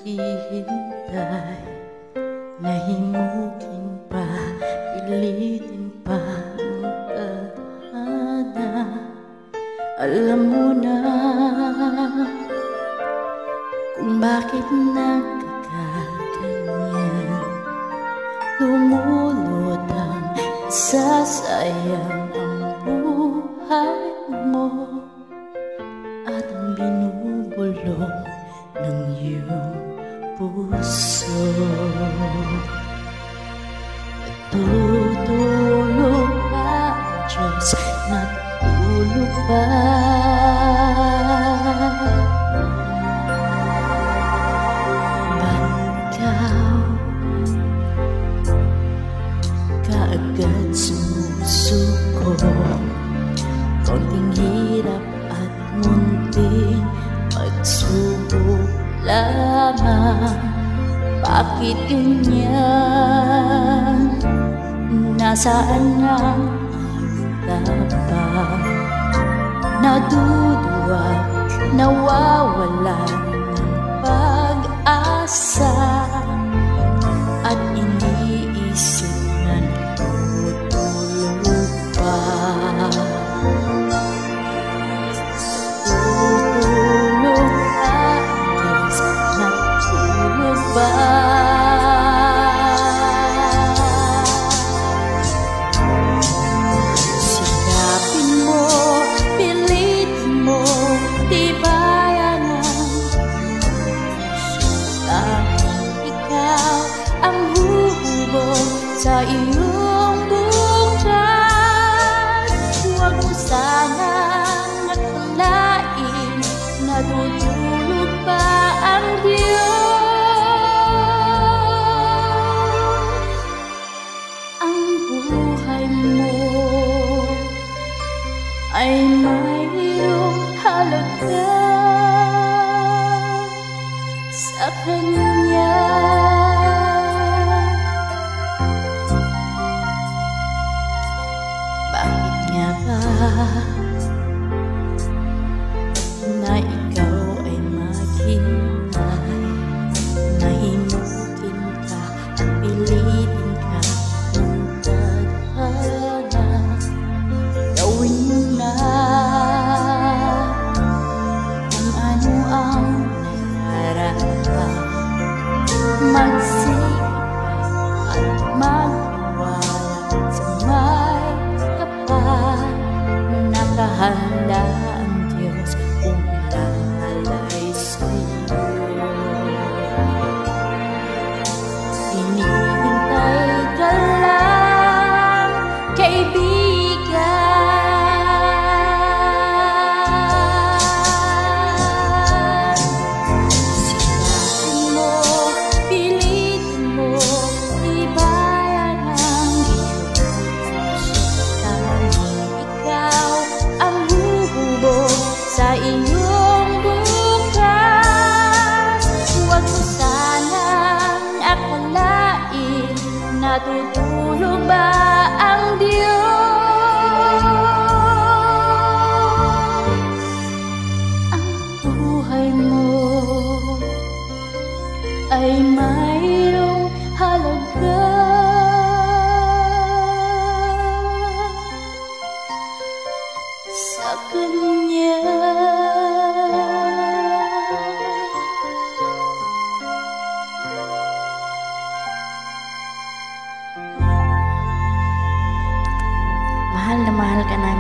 paghihintay, nahimukin pa, pilitin pa ng tadhana. Alam mo na kung bakit nagkakaganyan. Lumulot ang isasayang ang buhay mo at ang binubulong ng iyong puso. Natutulog ba ang Diyos? Natutulog ba? Ba't ikaw kaagad sumusuko? Konting hirap at munting pagsubok lamang. Bakit ganyan? Nasaan ang iyong tapang? Naduduwag, nawawala ng pag-asa, at iniisip na natutulog pa. Tutulog ba? Yes, natutulog ba? Sikapin mo, pilitin mo, tibayan ang tanging ikaw ang huhubog sa iyong bukas. Huwag mo sanang akalain, natutulog pa ang Diyos. Ang buhay mo ay mayroong halaga sa Kanya. Bakit nga ba na ikaw ay maghintay? Nahimukin ka at pilitin ka ng tadhana. Gawin mo na kung ano ang nararapat. Magsikap at magtiwala sa may kapal. Nakahanda ang Diyos kung lalay sa'yo. Hinihintay ka lang, kaibigan. Sikapin mo, pilitin mo, tibayan ang iyong puso. Tanging ikaw ang huhubog sa iyong bukas. Huwag mo sanang akalain, natutulog ba ang Diyos? Ang buhay mo ay mayroong halaga sa Kanya. Mahal na mahal ka namin.